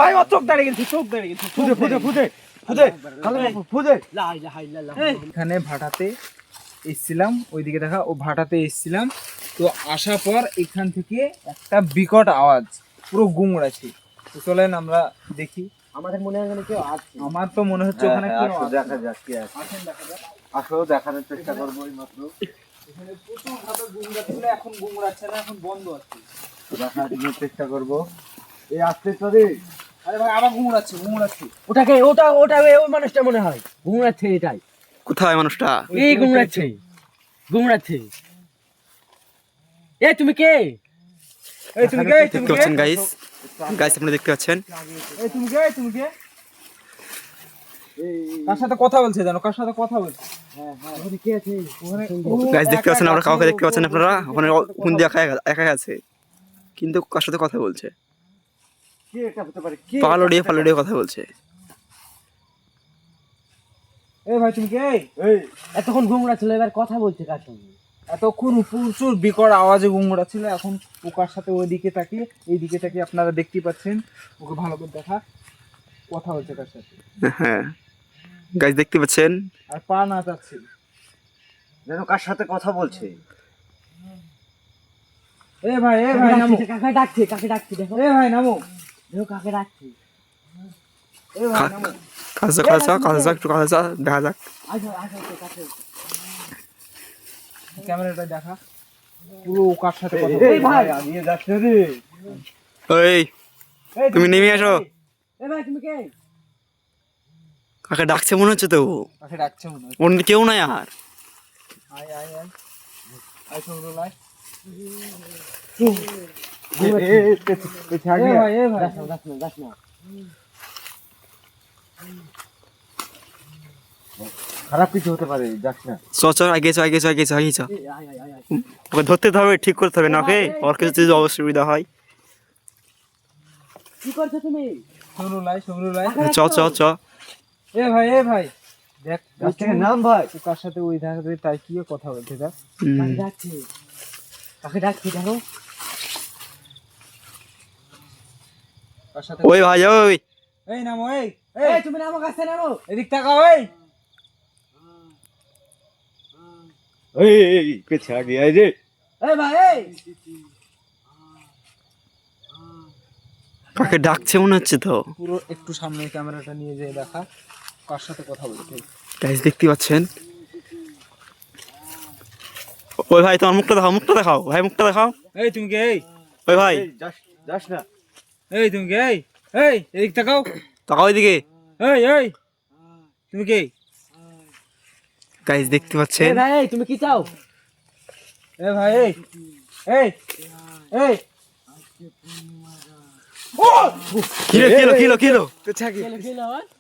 ভাই ও চোখ দাঁড়িয়ে গেছে, চোখ দাঁড়িয়ে গেছে। এখানে ভাটাতে এসছিলাম, ওইদিকে দেখা, ও ভাটাতে এসছিলাম। তো আসার পর এখান থেকে একটা বিকট আওয়াজ, পুরো গুমড়াচ্ছে। তো চলেন আমরা দেখি। আমাদের মনে হয় কেউ আছে। আমার তো মনে হচ্ছে ওখানে কেউ আছে। দেখা যাক কি আছে। আসেন দেখা যাক। আসো দেখানোর চেষ্টা করবো এই মাত্র। এখানে প্রচুর ভাবে গুমড়াচ্ছিল, এখন গুমড়াচ্ছে না, এখন বন্ধ আছে। দেখানোর চেষ্টা করবো। এই আসতে চলে। আরে ভাই আবার গুমড়াচ্ছে, গুমড়াচ্ছে। ওটাকে ওটা ওই মানুষটা মনে হয় ঘুমড়াচ্ছে। এটাই কোথায় মানুষটা? এই ঘুমড়াচ্ছে। এ তুমি কে? এই তুমি কে? দেখতে পাচ্ছেন গাইস, আপনারা দেখতে পাচ্ছেন। এই তুমি কে? তুমি কে? কার সাথে কথা বলছে জানো? কার সাথে কথা বলছে? ওখানে কে আছে? গাইস দেখতে পাচ্ছেন, আমরা কাউকে দেখতে পাচ্ছেন আপনারা? ওখানে কোন দিয়ে একা আছে, কিন্তু কার সাথে কথা বলছে? কে এটা হতে পারে? কে? পালোডিয়ে কথা বলছে। এই ভাই তুমি কে? এই এতক্ষণ ঘুমড়াচ্ছিল, এবার কথা বলছে কার সঙ্গে? এতক্ষণ প্রচুর বিকট আওয়াজে গুমড়া ছিল, এখন ও কার সাথে ওইদিকে তাকিয়ে এইদিকে তাকিয়ে আপনারা দেখতে পাচ্ছেন। ওকে ভালো করে দেখা, কথা বলছে কার সাথে। হ্যাঁ গাইস দেখতে পাচ্ছেন, আর পা নাচাচ্ছে। যেন কার সাথে কথা বলছে। এ ভাই নামো। কাকে ডাকছে দেখো। এ ভাই নামো। দেখো কাকে ডাকছে। এ ভাই নামো। কাছে একটু কাছে দেখা যাক। আসো কাছে। ক্যামেরাটা দেখা, পুরো ও কার সাথে কথা এই ভাই আগিয়ে যাচ্ছে রে। এই তুমি নেমে আসো। এ ভাই তুমি কে? কাকে ডাকছে মনে হচ্ছে তো। কাকে ডাকছে মনে হয়। অন্য কেউ নাই আর। আয় সৌরভ আয়। এ ভাই যাস না। খারাপ কিছু হতে পারে, যাস না। চ আগে চ। ওকে ধরতে হবে, ঠিক করতে হবে না ওকে, ওর কিছু যদি অসুবিধা হয়। কি করছো তুমি? সৌরভ আয়। চ এ ভাই দেখ নাম ভাই। ও কার সাথে ওই দেখা তাই কি কথা বলছে দেখ। কাকে ডাকছে দেখো। কার সাথে? ওই ভাই ওই এই নামো। এই তুমি নামো, কাছে নামো। এদিক তাকাও। এই পেছে আগে আয় রে। এই ভাই কাকে ডাকছে মনে হচ্ছে তো। পুরো একটু সামনে ক্যামেরাটা নিয়ে যেয়ে দেখা কার সাথে কথা বলছে। গাইস দেখতে পাচ্ছেন। ওই ভাই তোমার মুখটা দেখাও ভাই, মুখটা দেখাও। এই তুমি কে? ওই ভাই যাস না। এই তুমি কে? এই এদিক তাকাও। তাকাও এদিকে। এই তুমি কে? গাইস দেখতে পাচ্ছেন। ভাই তুমি কি চাও? এ ভাই এই ও কিলো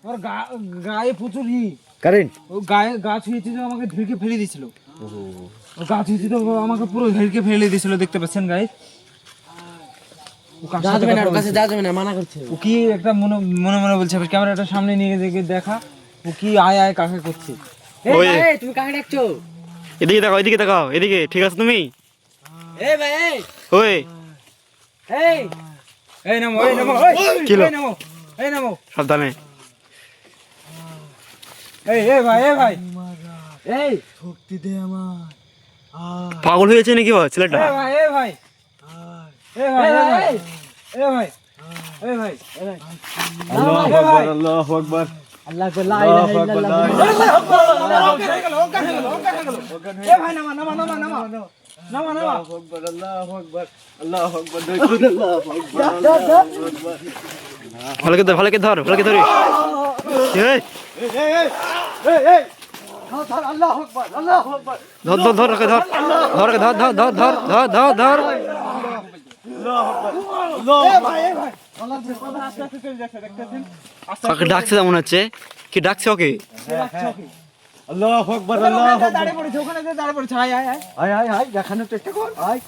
ওর গায়ে প্রচুর কারেন্ট। ও গা ছুঁয়েছে, আমাকে ঢেকে ফেলে দিয়েছিল। ও গা ছুঁয়েছে তো আমাকে পুরো ঢেকে ফেলে দিয়েছিল, দেখতে পাচ্ছেন গাইস। যাবে না, মানা করছে। ও কি একটা মনে বলছে, ক্যামেরাটা সামনে নিয়ে দেখা ও কি আয় কাকে করছে। ওই তুমি কাকে ডাকছো? এদিকে তাকাও এদিকে, ঠিক আছে তুমি? এই ভাই ওই এই নামো সাবধানে। এই ভাই শক্তি দে আমার। পাগল হয়েছে নাকি ছেলেটা? এই ভাই আল্লাহু আকবার। আল্লাহ আকবার। লা এই ভাই নামা আল্লাহু আকবার। আল্লাহু আকবার। আল্লাহু আকবার। ভালোকে ধর এই আল্লাহু আকবার। আল্লাহু আকবার। ধর। কাকে ডাকছে মনে হচ্ছে, কি ডাকছে ওকে? আল্লাহু আকবার। আল্লাহু আকবার। দাঁড়িয়ে পড়েছে, ওখানে দাঁড়িয়ে পড়েছে। আয় দেখানোর চেষ্টা কর। আয়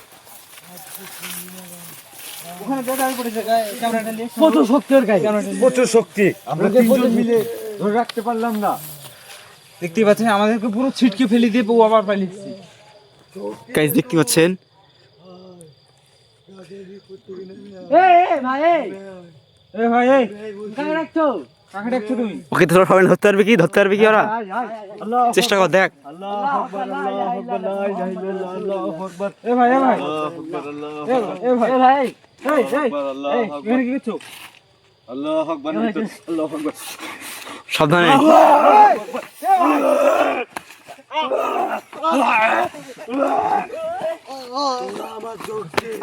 ওখানে দাঁড়িয়ে পড়েছে, ক্যামেরাটা নিয়ে। কত শক্তি ওর গায়ে, প্রচুর শক্তি। আমরা তিনজন মিলে ধরে রাখতে পারলাম না। দেখতে পাচ্ছেন আমাদেরকে পুরো ছিটকে ফেলে দিয়ে ও আবার পালিয়েছে। গাইস দেখতে পাচ্ছেন। ভাই এ ভাই এই কাকে রাখছো? কাকে ডাকছো তুমি? ওকে তোর হবে না, ধরতে পারবি কি ওরা? চেষ্টা কর, দেখ। আল্লাহু আকবার, আল্লাহু আকবার, লা ইলাহা ইল্লাল্লাহ, আল্লাহু আকবার। এ ভাই এ ভাই এ ভাই এ ভাই, এই এখানে কি করছো? আল্লাহু আকবার, আল্লাহু আকবার। সাবধানে।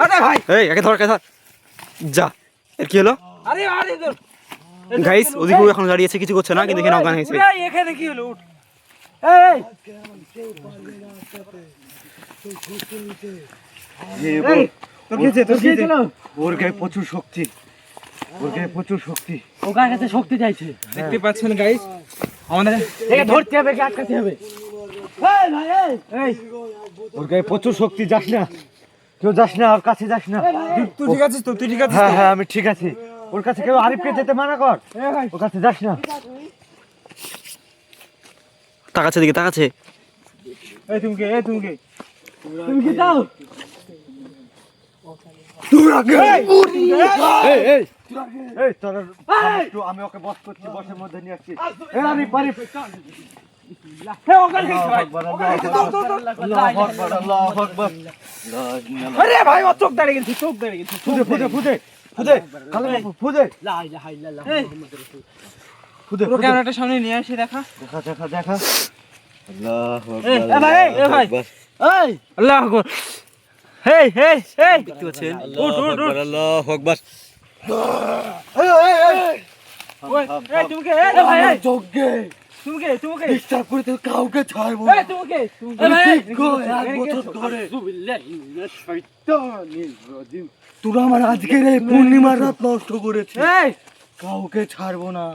আরে ভাই এই একে ধর যা। এর কি হলো আরে আরে তোর গাইস? ওদিকেও এখন দাঁড়িয়েছে, কিছু করছে না, কিন্তু এখানে অজ্ঞান হয়েছে। এই এখানে কি হলো? উঠ এই তোর কি হয়েছে? তোর কি হয়েছে? ওর গায়ে প্রচুর শক্তি, ওর গায়ে প্রচুর শক্তি। ও কার কাছে শক্তি চাইছে? দেখতে পাচ্ছেন গাইস, আমাদের একে ধরতে হবে, কি আটকাতে হবে? এই ভাই এই এই ওর গায়ে প্রচুর শক্তি, যাস না, কেউ যাস না, ওর কাছে যাস না। তুই ঠিক আছিস তো? তুই ঠিক আছিস হ্যাঁ তো? হ্যাঁ, আমি ঠিক আছি। ওর কাছে কেউ আরিফকে যেতে মানা কর, এ ভাই ওর কাছে যাস না। তাকাচ্ছে দিকে, তাকাচ্ছে। এই তুমি কে? তুমি কে? তুমি কি চাও? এই এই এই তোর একটু, আমি ওকে বস করছি, বসের মধ্যে নিয়ে আসছি। এই আরিফ, আরিফ। হে ওখানে কি ভাই? আল্লাহু আকবার, আল্লাহু আকবার। আরে ভাই ও চোখ দাঁড়িয়ে গেছে, চোখ দাঁড়িয়ে গেছে। ফুদে ফুদে ফুদে ফুদে, কালো বাবু, ফুদে লা ইলাহা ইল্লাল্লাহ এই মুহাম্মাদুর রাসূল। ফুদে পুরো ফুদে। ক্যামেরাটা সামনে নিয়ে আসি দেখা। দেখা দেখা দেখা। আল্লাহু এই আকবার, ভাই এই ভাই এই আল্লাহু আকবার। এই এই এই দেখতে পাচ্ছেন? উঠ উঠ উঠ। আল্লাহু আকবার। ওই এই তুমি কে? এই ভাই এই যোগ্যে তুমি কে? তুমি কে? ডিস্টার্ব করে তো কাউকে ছাড়বো এই তুমি কে? তুমি কে? এই ভাই এক বছর ধরে বিল্লাহি মিনাশ শাইতানির রাজিম। তোরা আমার আজকের এই পূর্ণিমার রাত নষ্ট করেছে। এই কাউকে ছাড়বো না,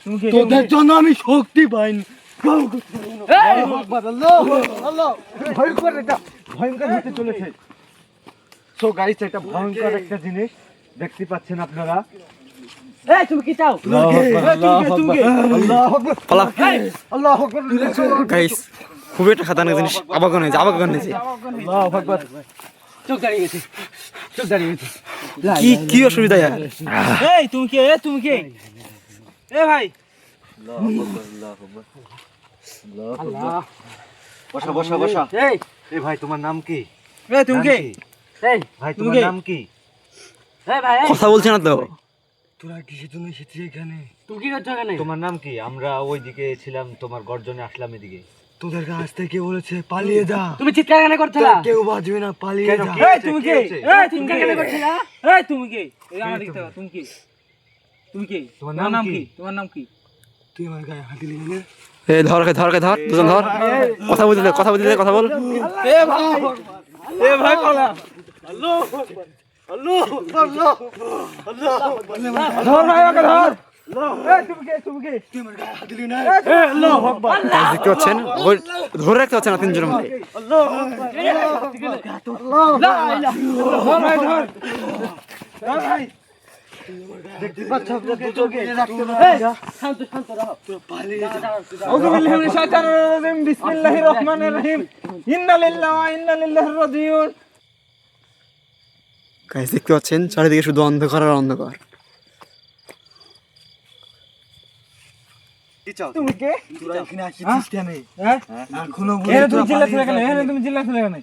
তুমি কে? তোদের জন্য আমি শক্তি পাইনি। কাউকে ছাড়বো না। আল্লাহু আকবার, আল্লাহু আল্লাহ। ভয়ঙ্কর, এটা ভয়ঙ্কর হতে চলেছে। সো গাইস, এটা ভয়ঙ্কর একটা জিনিস দেখতে পাচ্ছেন আপনারা। এই তুমি কি চাও? আল্লাহু আকবার, আল্লাহু আকবার, আল্লাহু আকবার, পালা। আল্লাহু আকবার, গাইস খুবই একটা খাতারনাক জিনিস, আবাগন হয়েছে। আল্লাহু আকবার। চোখ দাঁড়িয়ে গেছে, চোখ দাঁড়িয়ে গেছে। কি কি অসুবিধা ইয়ার? এই তুমি কে? তুমি কে? এ ভাই আল্লাহ বসা বসা বসা। এই এই ভাই, তোমার নাম কি? এই তুমি কে? এই ভাই, তুমি তোমার কে? নাম কি? এই ভাই এই কথা বলছে না তো। তোরা কিসের জন্য এসেছিস এখানে? তুমি কি করছো এখানে? তোমার নাম কি? আমরা ওইদিকে ছিলাম, তোমার গর্জনে আসলাম এদিকে। তোদের কাছ থেকে কে বলেছে পালিয়ে যা? তুমি চিৎকার কেন করছিলা? কেউ বাঁচবে না, পালিয়ে কেন? যা। কি? এই তুমি কে? এই তুমি চিৎকার কেন কে? করছিলা? এই তুমি কে? এই আমার দিকে তাকাও, তুমি কে? তুমি কে? তোমার তোমার নাম নাম কি? কি? তোমার নাম কি? তুই আমার গায়ে হাত দিলি কেন? এই ধর দুজন ধর। কথা বলতে দে, কথা বল। এ ভাই এ ভাই পালা। ধর ভাই ওকে ধর। এই তুমি কে? তুমি কে? তুই আমার গায়ে হাত দিলি না? গাইস দেখতে পাচ্ছেন? ওই ধরে রাখতে পারছে না তিনজনের মধ্যে। ধর ভাই ধর। ধর ভাই। বাচ্চা দুজনকে রাখতে শান্ত শান্ত রাহো। পালিয়ে যা। আউযু বিল্লাহি মিনাশ শাইতানির রাজিম। বিসমিল্লাহির রহমানির রহিম। ইন্না লিল্লাহি ওয়া ইন্না ইলাইহি রাজিউন। গাইস দেখতে পাচ্ছেন? চারিদিকে শুধু অন্ধকার আর অন্ধকার। কি চাও? তুমি কে? তোরা এখানে আসিস কেন? হ্যাঁ? এখনো এখানে বলি তুমি তোরা চিল্লাছিলে কেন? পালিয়ে এখানে যাবি? তুমি চিল্লাছিলে কেন?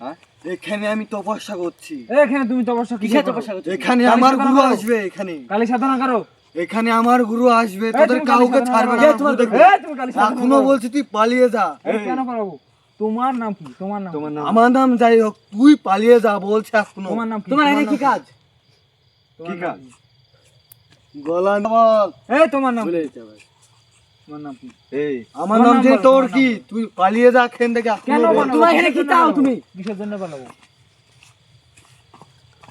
এখানে আমি তপস্যা করছি। এখানে তুমি তপস্যা কিসের করো? তপস্যা করছো? এখানে কালী আমার সাধনা গুরু করো। আসবে। এখানে কালী সাধনা করো। এখানে আমার গুরু আসবে, এই তোদের তুমি কাউকে কালী সাধনা ছাড়বে করো। না। এই তোমার দেখবি? এই তুমি কালী সাধনা এখনো করো। বলছি তুই পালিয়ে যা। এই কেন পারবো? তোমার নাম কি? তোমার নাম কি? আমার নাম যাই হোক, তুই পালিয়ে যা বলছে এখনো। তোমার নাম কি? তোমার এখানে কি কাজ? তোমার কি নাম কাজ? গলা বল। এই তোমার নাম কি? তোমার নাম কি? এই আমার তোমার নাম নাম যে বল, তোর তোমার কি? তুই পালিয়ে যা এখান থেকে। এখনো কেন বল। বানাবো? তোমার এখানে কি চাও তুমি? কিসের জন্য বানাবো?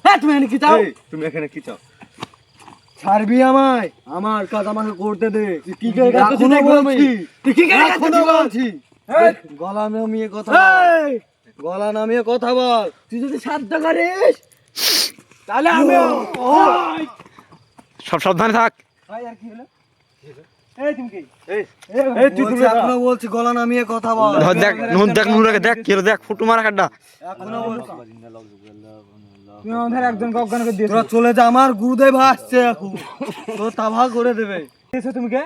হ্যাঁ তুমি এখানে কি চাও? এই, তুমি এখানে কি চাও? ছাড়বি আমায়? আমার কাজ আমাকে করতে দে। কি করে কাজ করছিস এখনো দেখবো আমি। বলছি। তুই কি করে কাজ এখনো করছিস? বলছি। এই! গলা নামিয়ে কথা বল। গলা নামিয়ে কথা বল। তুই যদি সাধ্য করিস তাহলে আমি সব সাবধানে থাক। ভাই আর কি হলো? এই তুমি কি? এই, এই এই তুই এখনো বলছি গলা নামিয়ে কথা বল। ধর দেখ নুরাকে দেখ কি হলো, দেখ ফুটু মারা কাড্ডা। এখনো বলছি। তুমি আমাদের একজনকে অজ্ঞান করে দিয়েছো। তোরা চলে যা, আমার গুরুদেব আসছে এখন, তো তাভা করে দেবে। দিয়েছো তুমি কে?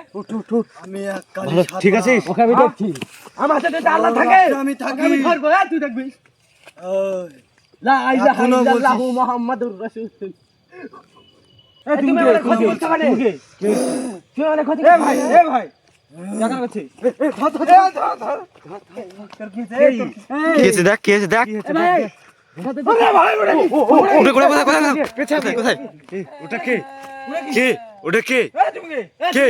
আমি এক কালী ভালো, ঠিক আছে? ওকে আমি দেখছি। আমার সাথে তো আল্লাহ থাকে। আমি থাকি। আমি ধরবো, তুই দেখবি। ওই, লা ইলাহা এখনো ইল্লাল্লাহু বলছিস? মুহাম্মাদুর রাসূল। এই তুমি তুমি কে? আমাকে ক্ষতি তুমি করছো কে? মানে? তুমি কে? তুই আমাকে ক্ষতি এ ভাই, এ ভাই, দেখা করছিস? তোর কি হয়েছে? এই, কি হয়েছে দেখ, কি হয়েছে দেখ। ভাই উঠে কোথায় কোথায় কোথায় কোথায় কোথায়? ওটা কে? কে? ওটা কে? এই তুমি কে? কে?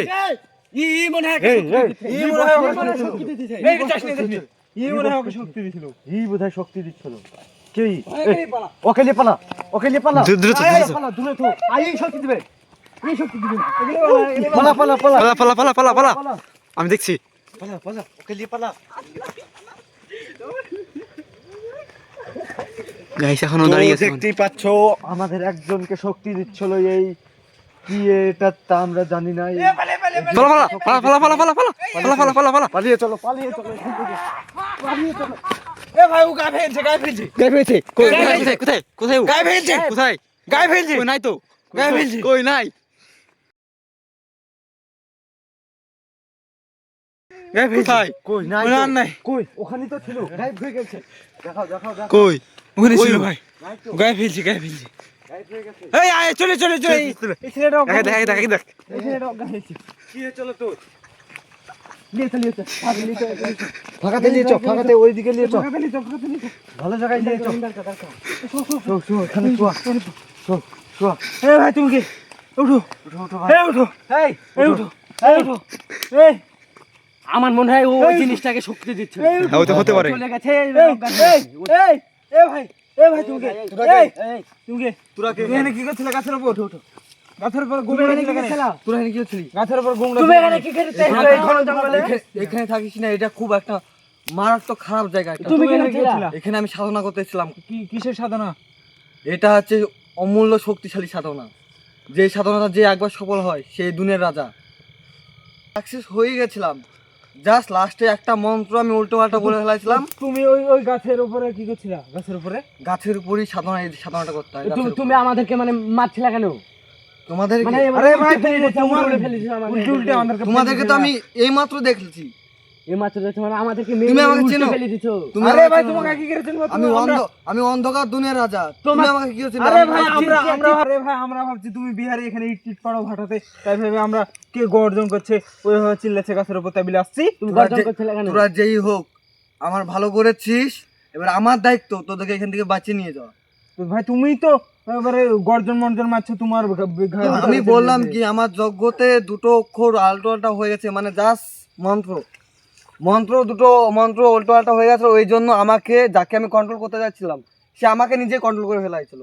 ই মনে হয় এই, এই, এই মনে হয় ওকে মনে হয় শক্তি শক্তি দিতেছে। এই চাস নি দেখনি। এই মনে হয় ওকে শক্তি দিছিল। এই বোধহয় শক্তি দিচ্ছিল। কে? এই পালা। ওকে নিয়ে পালা, ওকে নিয়ে পালা। দ্রুত আয়, আয়, দ্রুত পালা, দূরে তো। আয়, এই শক্তি দিবে। এই শক্তি দিবে। এগুলো পালা, এগুলো পালা, পালা, পালা, পালা পালা পালা পালা পালা, পালা, আমি দেখছি। পালা, পালা, ওকে নিয়ে পালা। গাইস এখনো দাঁড়িয়ে আছে। দেখতেই পাচ্ছ আমাদের একজনকে শক্তি দিচ্ছিল, এই কি এটা তা আমরা জানি না। পালা পালা পালা পালা পালা পালা পালা পালা পালা পালা। পালিয়ে চলো, পালিয়ে চলো। এ ভাই ও গায়ে ফেলছে, গায়ে ফেলছে। গায়ে ফেলছে? কোথায় কোথায় কোথায় ও? গায়ে ফেলছে। কোথায়? গায়ে ফেলছে। কই নাই তো। গায়ে ফেলছে। কই নাই? গায়ে ফেলছে। কোথায়? কই নাই মনে তো। আর নাই। কই? ওখানেই তো ছিল, গায়েব হয়ে গেছে। দেখাও, দেখাও, দেখাও। কই? ওখানে ওই ছিল ও। ভাই। নাই তো, গায়ে ফেলছে, গায়ে ফেলছে। গায়েব হয়ে গেছে। এই আয় চলে চলে চলে। এই ছেলেটা দেখ অজ্ঞান দেখ হয়েছে। দেখ দেখ। এই ছেলেটা অজ্ঞান হয়েছে। কি হয়েছিল তোর? লিয়েছে লিয়েছে ফাঁকাতে নিয়ে চো, ফাঁকাতে ওইদিকে নিয়ে চো। ফাঁকাতে নিয়ে চল, ফাঁকাতে নিয়ে চল। ভালো জায়গায় নিয়ে চো। শো, শো, এখানে শোয়া। শো, শোয়া। এ ভাই তুমি কে? উঠো, উঠো, উঠো ভাই। এই উঠো, এই, এই উঠো, এই উঠো, এই আমার মনে হয় ও ওই জিনিসটাকে শক্তি দিচ্ছে। হ্যাঁ, ওই তো হতে পারে। চলে গেছে এই এই এ ভাই, এ ভাই তুমি কে? তোরা কে? এই তুমি কে? তোরা কে? তুমি এখানে কি করছিলে? গাছের উপর উঠো, উঠো। গাছের উপর তুমি গুমড়ে এখানে কি গেছিলে কেন? করছিলা? তোরা এখানে কি হচ্ছিলি? গাছের উপর গুমড়ে তুমি এখানে কি করতে? এখানে থাকিস না, এটা খুব একটা মারাত্মক খারাপ জায়গা এটা। তুমি এখানে কেন কি ছিলা? করছিলা? এখানে আমি সাধনা করতে এসেছিলাম। কি কিসের সাধনা? এটা হচ্ছে অমূল্য শক্তিশালী সাধনা, যে সাধনাটা যে একবার সফল হয় সেই দুনিয়ার রাজা। সাকসেস হয়ে গেছিলাম, জাস্ট লাস্টে একটা মন্ত্র আমি উল্টো পাল্টা বলে ফেলাইছিলাম। তুমি ওই ওই গাছের উপরে কি করছিলা? গাছের উপরে? গাছের উপরই সাধনা, এই সাধনাটা করতে হয়। গাছের তুমি উপরে। আমাদেরকে মানে মারছিলা কেন? তোমাদের মানে আরে ভাই উল্টে ফেলে দিয়েছে, তোমার উল্টে ফেলে দিয়েছে আমাদের। উল্টে উল্টে আমাদেরকে তোমাদেরকে তো আমি এইমাত্র দেখেছি। এই মাত্র দেখছো মানে আমাদেরকে তুমি মেরে আমাকে উল্টে চেনো? ফেলে দিছো। তুমি আরে আমাকে ভাই চেনো তোমাকে না। কি করেছেন? আমি অন্ধকার দুনিয়ার রাজা। তুমি আমাকে কি করেছিলে? আরে আমি ভাই ভাবছি- আমরা ভাবছি তুমি বিহারে এখানে ইট টিট পাড়ো ভাটাতে, তাই ভেবে আমরা কে গর্জন করছে ওইভাবে চিল্লাচ্ছে গাছের উপর, তাই বলে আসছি। তুমি তোরা গর্জন যে- করছিলে কেন? তোরা যেই হোক আমার ভালো করেছিস, এবার আমার দায়িত্ব তোদেরকে এখান থেকে বাঁচিয়ে নিয়ে যাওয়া। তো ভাই তুমি তো এবারে গর্জন মর্জন মারছো তোমার আমি বললাম কি, আমার যজ্ঞতে দুটো অক্ষর আলটো আলটা হয়ে গেছে, মানে জাস্ট মন্ত্র দুটো মন্ত্র উল্টো আলটা হয়ে গেছে। ওই জন্য আমাকে, যাকে আমি কন্ট্রোল করতে যাচ্ছিলাম, সে আমাকে নিজে কন্ট্রোল করে ফেলাইছিল।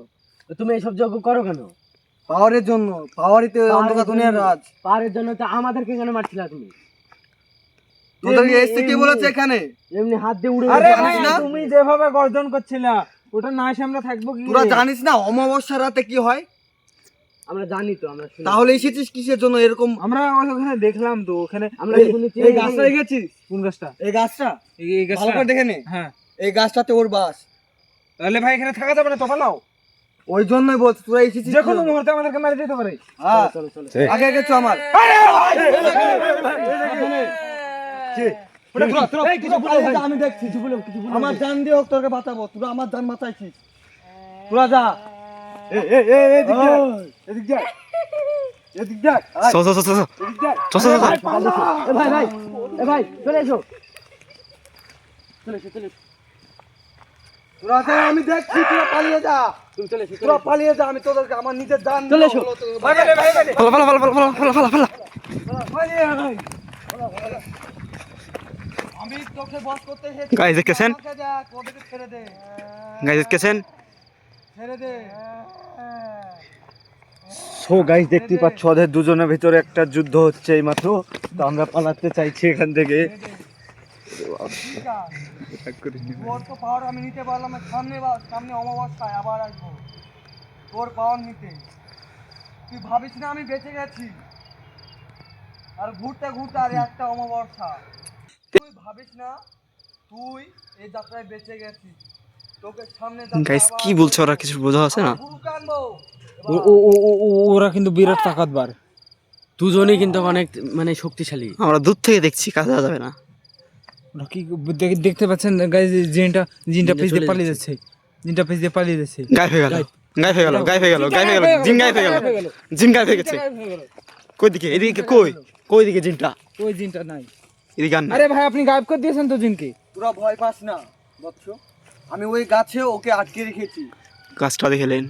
তো তুমি এইসব যজ্ঞ করো কেন? পাওয়ারের জন্য, পাওয়ারই তো অন্ধকার দুনিয়ার রাজ। পাহাড়ের জন্য তো আমাদেরকে কেন মারছিলা তুমি? তোদেরকে এসে কে বলেছে এখানে? এমনি হাত দিয়ে উড়ে আরে জানিস ভাই না? তুমি যেভাবে গর্জন করছিলা ওটা না এসে আমরা থাকবো কি? তোরা জানিস না অমাবস্যার রাতে কি হয়? আমরা জানি তো, আমরা শুনি। তাহলে এসেছিস কিসের জন্য এরকম? আমরা ওখানে দেখলাম তো, ওখানে আমরা শুনেছি এই গাছটায় গেছিস? কোন গাছটা? এই গাছটা এই ভালো গাছটা? করে দেখে নে। হ্যাঁ, এই গাছটাতে ওর বাস। তাহলে ভাই এখানে থাকা যাবে না, তো পালাও। ওই জন্যই বলছি তোরা এসেছিস যে কি কোনো জন্য? মুহূর্তে আমাদেরকে মেরে দিতে পারে। হ্যাঁ, চলো চলো। আগে আগে চো আমার। এই, কিছু বলো ভাই। আমি দেখছি। কিছু বলো, কিছু বলো। আমার জান দিয়ে হোক তোকে বাঁচাবো। তোরা আমার জান বাঁচাইছিস। তোরা যা। চল চল চল চল চল চল চল। এ ভাই ভাই, এ ভাই চলে এসো। চলে এসো, চলে এসো। তোরা যা, আমি দেখছি। তোরা পালিয়ে যা। তুমি চলে এসো, চলে তোরা এসো। পালিয়ে যা, আমি তোদেরকে আমার নিজের জান চলে এসো। ভাই ভাই ভাই ভাই পালা পালা পালা পালা পালা পালা পালা। আমি তোকে বস করতে এসেছি। Guys, দেখতেছেন? আমাকে দেখ, ওদেরকে ছেড়ে দে। গাইস দেখতেছেন? ছেড়ে দে। সো গাইস দেখতেই পাচ্ছ ওদের দুজনের ভিতরে একটা যুদ্ধ হচ্ছে এইমাত্র। তো আমরা পালাতে চাইছি এখান থেকে। তোর তো পাওয়ার আমি নিতে পারলাম না। সামনে অমাবস্যায় আবার আসবো তোর পাওয়ার নিতে। তুই ভাবিস না আমি বেঁচে গেছি, আর ঘুরতে ঘুরতে আর একটা অমাবস্যা। তুই ভাবিস না তুই এই যাত্রায় বেঁচে গেছিস। তোকে সামনে গাইস কি বলছে ওরা কিছু বোঝা আছে না? গুরুকে আনবো। ওরা কিন্তু বিরাট তাকতবার। দুজনেই কিন্তু অনেক মানে শক্তিশালী। আমরা দূর থেকে দেখছি, কাছে যাওয়া যাবে না। ওরা কি দেখতে পাচ্ছেন গাইস, জিনটা পেছ দিয়ে পালিয়ে যাচ্ছে, জিনটা পেছ দিয়ে পালিয়ে যাচ্ছে। গায়েব হয়ে গেল, গায়েব হয়ে গেল, গায়েব হয়ে গেল, গায়েব হয়ে গেল, জিন গায়েব হয়ে গেল, জিন গায়েব হয়ে গেছে। কই দিকে? এদিকে কই? কই দিকে জিনটা? ওই জিনটা নাই। এদিকে আন না। আরে ভাই আপনি গায়েব করে দিয়েছেন তো জিনকে। তোরা ভয় পাস না বৎস, আমি ওই গাছে ওকে আটকে রেখেছি। গাছটা দেখলেন?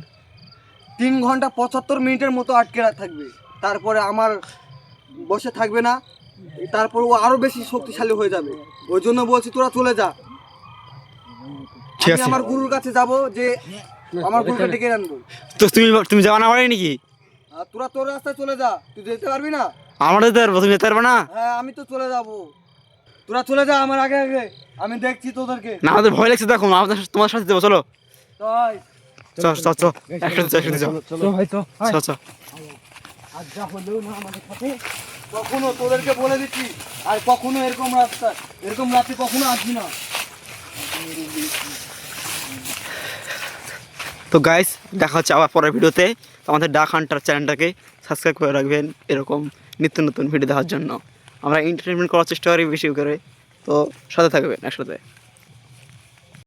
3 ঘন্টা 75 মিনিটের মতো আটকে থাকবে, তারপরে আমার বসে থাকবে না, তারপর ও আরো বেশি শক্তিশালী হয়ে যাবে। ওই জন্য বলছি তোরা চলে যা। ঠিক আমি আছে। আমার গুরুর কাছে যাব, যে আমার গুরুকে ডেকে আনবো। তো তুমি যাওয়া না পারি নাকি? আর তোরা তোর রাস্তায় চলে যা, তুই যেতে পারবি না? আমরা যেতে পারবো, তুমি যেতে পারবে না? হ্যাঁ আমি তো চলে যাব, তোরা চলে যা আমার আগে আগে, আমি দেখছি তোদেরকে। না আমাদের ভয় লাগছে, দেখো আমাদের তোমার সাথে দেবো, চলো তাই চল চল চল, একসাথে চল, একসাথে চল, তো ভাই তো চল চল। আর যা হলেও না আমাদের সাথে, কখনো তোদেরকে বলে দিচ্ছি, আর কখনো এরকম রাতে কখনো আসবি না। তো গাইস দেখা হচ্ছে আবার পরের ভিডিওতে। তো আমাদের ডাক হান্টার চ্যানেলটাকে সাবস্ক্রাইব করে রাখবেন এরকম নিত্য নতুন ভিডিও দেখার জন্য। আমরা এন্টারটেনমেন্ট করার চেষ্টা করি বেশি করে, তো সাথে থাকবেন একসাথে।